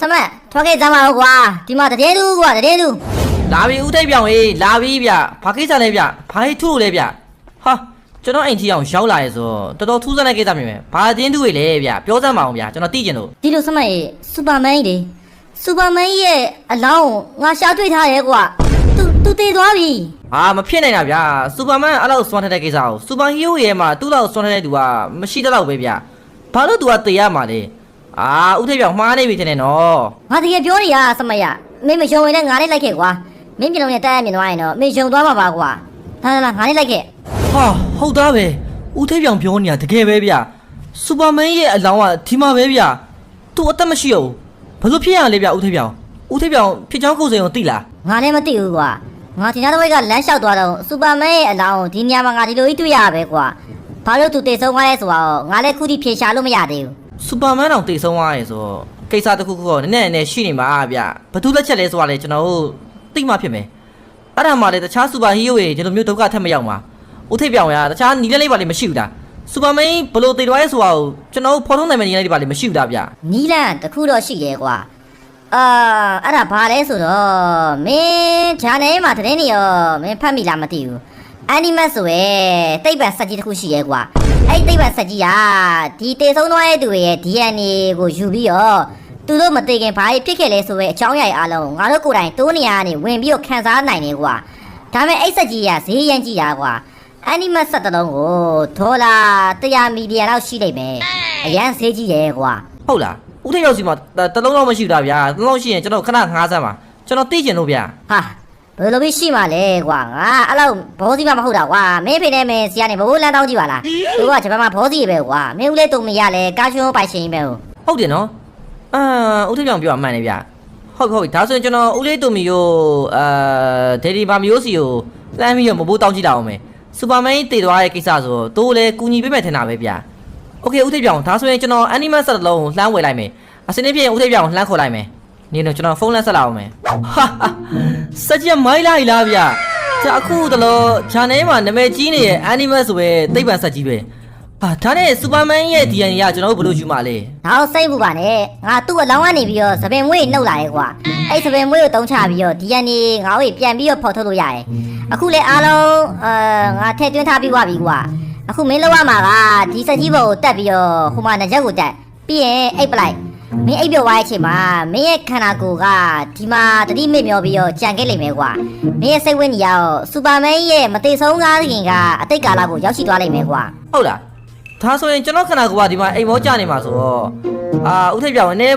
စမိုက်ထွက်ခဲ့ကြပါဦးကွာဒီမှာတည်တူကွာတည်တူလာပြီဦးထိပ်ပြောင်ရေးလာပြီဗျဘာကိစ္စလဲဗျဘာဟိထုလို့လဲဗျဟာကျွန်တော်အိမ်ကြီးအောင်ရောက်လာရဲဆိုတော်တော်ထူးဆန်းတဲ့ကိစ္စမျိုးပဲဘာတင်းတူတွေလဲဗျပြောစမ်းပါအောင်ဗျကျွန်တော်သိကျင်လို့ဒီလိုစမိုက်စူပါမန်ကြီးစူပါမန်ရဲ့အလောင်းငါရှာတွေ့ထားရဲကွာသူတည်သွားပြီဟာမဖြစ်နိုင်တာဗျစူပါမန်အဲ့လောက်စွမ်းထက်တဲ့ကိစ္စကိုစူပါဟီးရိုးရဲ့မှာသူ့လောက်စွမ်းထက်တဲ့သူကမရှိတဲ့လောက်ပဲဗျဘာလို့သူကတည်ရမှာလဲဦးထိပ်ပြောင်မှားနေပြီထင်တယ်နော်ငါတကယ်ပြောနေရစမိုက်ရမင်းမယုံရင်လည်းငါနဲ့လိုက်ခဲ့ကွာမင်းပြလုံးနဲ့တိုက်ရမြင်သွားရင်တော့မင်းယုံသွားမှာပါကွာလာငါနဲ့လိုက်ခဲ့ဟာဟုတ်သားပဲဦးထိပ်ပြောင်ပြောနေတာတကယ်ပဲဗျစူပါမန်ရဲ့အလောင်းကဒီမှာပဲဗျသူအသက်မရှိဘူးဘယ်လိုဖြစ်ရလဲဗျဦးထိပ်ပြောင်ဖြစ်ချောင်းကိုယ်စိန်ကိုသိလားငါလည်းမသိဘူးကွာငါဒီနားတစ်ဝက်ကလမ်းလျှောက်သွားတော့စူပါမန်ရဲ့အလောင်းဒီညမှာငါဒီလိုကြီးတွေ့ရပဲကွာဘာလို့သူတည်ဆုံးသွားလဲဆိုတော့ငါလည်းခုထိဖြေရှာလို့မရသေးဘူးစူပါမန်တောင်တည်ဆုံးသွားရဲဆိုကိစ္စတစ်ခုခုတော့နည်းနည်းရှိနေမှာဗျဘသူလက်ချက်လဲဆိုတာလေကျွန်တော်တို့သိမှဖြစ်မယ်အဲ့ဒါမှလည်းတခြားစူပါဟီးရိုးတွေဒီလိုမျိုးဒုက္ခထက်မရောက်မှာဦးထိပ်ပြောင်ရတခြားနီးလေးပါလေမရှိဘူးလားစူပါမန်ဘလို့တည်သွားရဲဆိုတာကိုကျွန်တော်တို့ဖော်ထုတ်နိုင်မယ့်နီးလေးပါလေမရှိဘူးလားဗျနီးလန့်တစ်ခုတော့ရှိရဲကွာအဲ့ဒါဘာလဲဆိုတော့မင်းဂျာနယ်မှာသတင်းနေရောမင်းဖတ်မိလားမသိဘူးအန်နီမတ်ဆိုရဲတိတ်ပံစက်ကြီးတစ်ခုရှိရဲကွာအဲ့တိတ်ပံစက်ကြီးကဒီတေဆုံးသွားတဲ့သူရဲ့ DNA ကိုယူပြီးတော့သူတို့မသိခင်ဘာဖြစ်ခဲ့လဲဆိုရဲအကြောင်းအရာအားလုံးငါတို့ကိုယ်တိုင်တိုးနေရကနေဝင်ပြီးတော့ခန်းစားနိုင်တယ်ကွာဒါပေမဲ့အဲ့စက်ကြီးကဈေးရမ်းကြီးတာကွာအန်နီမတ်စက်တစ်လုံးကိုဒေါ်လာ100 မီလီယံလောက်ရှိလိမ့်မယ်အရန်ဈေးကြီးတယ်ကွာဟုတ်လားဦးထိပ်ရောက်စီမှာတလုံးတော့မရှိတာဗျာတလုံးရှိရင်ကျွန်တော်ခဏငားစမ်းပါကျွန်တော်သိကျင်လို့ဗျာဟာဘယ်လိုပဲရှိမှလဲကွာငါအဲ့လောက်ဘောစီမမဟုတ်တာကွာမင်းဖေနဲ့မင်းစီကနေဘိုးလန်းတောင်းကြည့်ပါလားသူကဂျပန်မှာဘောစီပဲကွာမင်းဦးလေးတုံမရလဲကားရှုံးပိုင်ရှင်ပဲဟုတ်တယ်နော်ဦးထိပ်ပြောင်ပြောအမှန်လေဗျာဟုတ်ဒါဆိုရင်ကျွန်တော်ဦးလေးတုံမီကိုဒေဒီဘာမီယိုစီကိုလမ်းပြီးတော့မဘိုးတောင်းကြည့်တာအောင်မယ်စူပါမန်တည်သွားတဲ့ကိစ္စဆိုတော့တိုးလည်းကူညီပေးမယ်ထင်တာပဲဗျာโอเคဦးထိပ်ပြောင်ဒါဆိုရင်ကျွန်တော်အန်နီမတ်ဆက်လုံးလှမ်းဝယ်လိုက်မယ်အစင်းပြည့်ဦးထိပ်ပြောင်လှမ်းခေါ်လိုက်မယ်နေတော့ကျွန်တော်ဖုန်းလက်ဆက်လာအောင်မယ်ဟာစက်ကြီးမိုင်းလိုက်လားဗျာကြာအခုတလို့ဂျာနယ်မှာနာမည်ကြီးနေရဲ့အန်နီမတ်ဆိုပဲသိပ္ပံစက်ကြီးပဲဒါနဲ့စူပါမန်ရဲ့ DNA ကကျွန်တော်တို့ဘယ်လိုယူမှာလဲတော့စိတ်ဘူးပါနဲ့ငါသူ့အလောင်းကနေပြီးတော့သပင်မွေးနှုတ်လာရဲကွာအဲ့သပင်မွေးကိုတုံးချပြီးတော့ DNA ငါ့ကိုပြန်ပြီးတော့ဖော်ထုတ်လို့ရတယ်အခုလေအားလုံးငါထည့်သွင်းထားပြီးသွားပြီကွာအခုမင်းလောက်ရမှာကဒီစက်ကြီးဘောကိုတက်ပြီးတော့ဟိုမှာနှစ်ချက်ကိုတက်ပြီးရင်အိတ်ပလိုက်မင်းအိပ်ပြောသွားတဲ့အချိန်မှာမင်းရဲ့ခန္ဓာကိုယ်ကဒီမှာတတိမေ့မျောပြီးတော့ကြံခဲ့လိမ့်မယ်ကွာမင်းရဲ့စိတ်ဝင်နေရတော့စူပါမန်ရဲ့မသိဆုံးကားခင်ကအတိတ်ကာလကိုရောက်ရှိသွားလိမ့်မယ်ကွာဟုတ်လားဒါဆိုရင်ကျွန်တော်ခန္ဓာကိုယ်ကဒီမှာအိမ်မောကျနေမှာဆိုတော့ဦးထိပ်ပြောင်နည်း